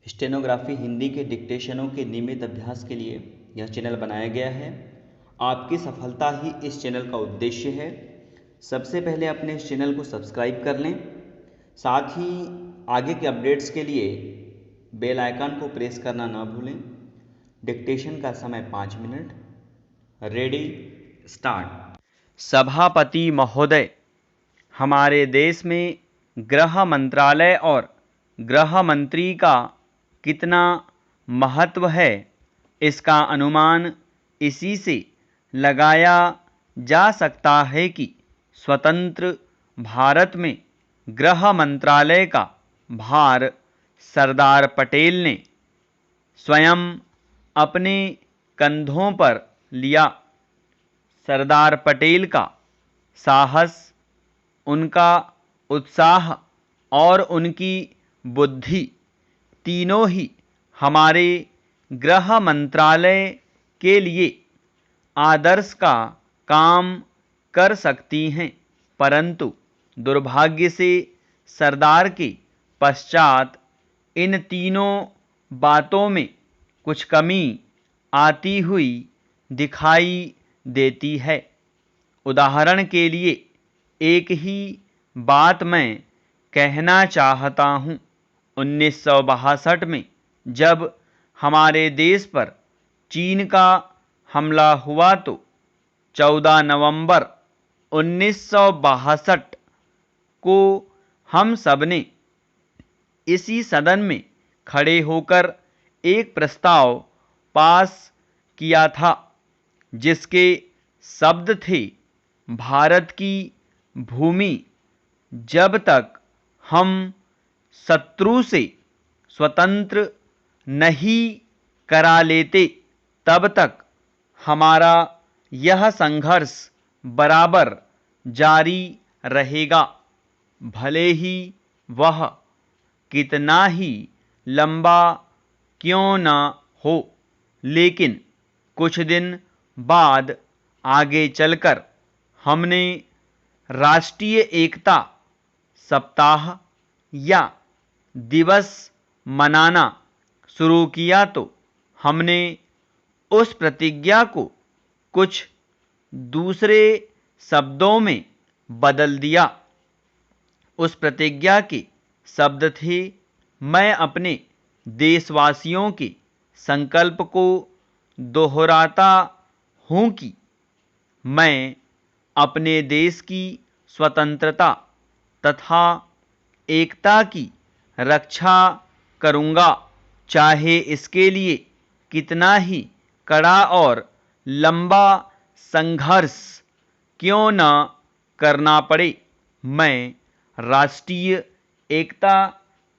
Stenography Hindi के डिक्टेशनों के नियमित अभ्यास के लिए यह चैनल बनाया गया है। आपकी सफलता ही इस चैनल का उद्देश्य है। सबसे पहले अपने इस चैनल को सब्सक्राइब कर लें, साथ ही आगे के अपडेट्स के लिए बेल आइकन को प्रेस करना ना भूलें। डिक्टेशन का समय 5 मिनट। Ready, start. सभापति महोदय, हमारे देश में गृह मंत्रालय और गृह मंत्री का कितना महत्व है, इसका अनुमान इसी से लगाया जा सकता है कि स्वतंत्र भारत में गृह मंत्रालय का भार सरदार पटेल ने स्वयं अपने कंधों पर लिया। सरदार पटेल का साहस, उनका उत्साह और उनकी बुद्धि तीनों ही हमारे गृह मंत्रालय के लिए आदर्श का काम कर सकती हैं, परंतु दुर्भाग्य से सरदार के पश्चात इन तीनों बातों में कुछ कमी आती हुई दिखाई देती है। उदाहरण के लिए एक ही बात मैं कहना चाहता हूँ। 1962 में जब हमारे देश पर चीन का हमला हुआ तो 14 नवंबर 1962 को हम सब ने इसी सदन में खड़े होकर एक प्रस्ताव पास किया था, जिसके शब्द थे, भारत की भूमि जब तक हम शत्रु से स्वतंत्र नहीं करा लेते, तब तक हमारा यह संघर्ष बराबर जारी रहेगा, भले ही वह कितना ही लंबा क्यों न हो। लेकिन कुछ दिन बाद आगे चलकर हमने राष्ट्रीय एकता सप्ताह या दिवस मनाना शुरू किया तो हमने उस प्रतिज्ञा को कुछ दूसरे शब्दों में बदल दिया। उस प्रतिज्ञा के शब्द थे, मैं अपने देशवासियों के संकल्प को दोहराता हूँ कि मैं अपने देश की स्वतंत्रता तथा एकता की रक्षा करूँगा, चाहे इसके लिए कितना ही कड़ा और लंबा संघर्ष क्यों न करना पड़े। मैं राष्ट्रीय एकता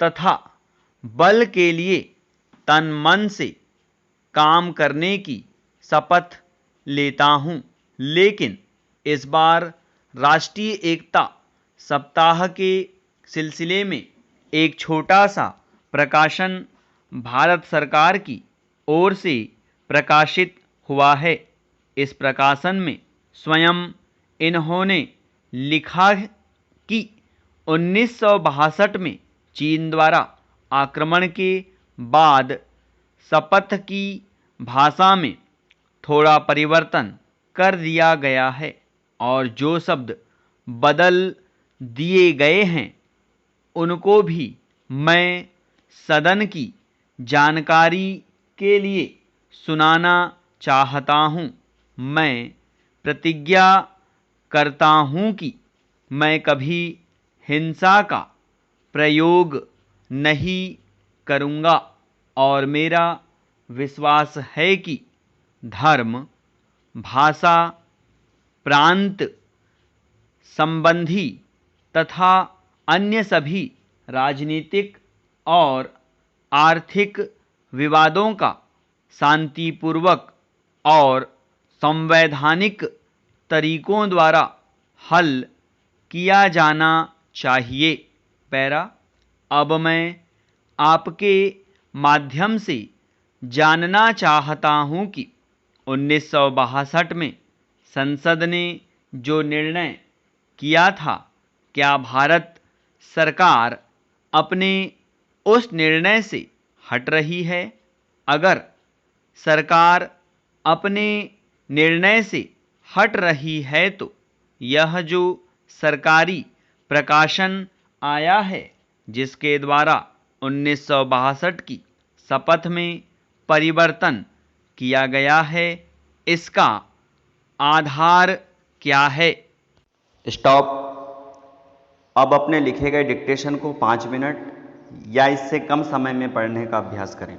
तथा बल के लिए तन मन से काम करने की शपथ लेता हूँ। लेकिन इस बार राष्ट्रीय एकता सप्ताह के सिलसिले में एक छोटा सा प्रकाशन भारत सरकार की ओर से प्रकाशित हुआ है। इस प्रकाशन में स्वयं इन्होंने लिखा कि 1962 में चीन द्वारा आक्रमण के बाद शपथ की भाषा में थोड़ा परिवर्तन कर दिया गया है और जो शब्द बदल दिए गए हैं उनको भी मैं सदन की जानकारी के लिए सुनाना चाहता हूँ। मैं प्रतिज्ञा करता हूँ कि मैं कभी हिंसा का प्रयोग नहीं करूँगा और मेरा विश्वास है कि धर्म, भाषा, प्रांत संबंधी तथा अन्य सभी राजनीतिक और आर्थिक विवादों का शांतिपूर्वक और संवैधानिक तरीकों द्वारा हल किया जाना चाहिए। पैरा, अब मैं आपके माध्यम से जानना चाहता हूँ कि 1962 में संसद ने जो निर्णय किया था, क्या भारत सरकार अपने उस निर्णय से हट रही है। अगर सरकार अपने निर्णय से हट रही है तो यह जो सरकारी प्रकाशन आया है, जिसके द्वारा 1962 की शपथ में परिवर्तन किया गया है, इसका आधार क्या है? स्टॉप। अब अपने लिखे गए डिक्टेशन को 5 मिनट या इससे कम समय में पढ़ने का अभ्यास करें।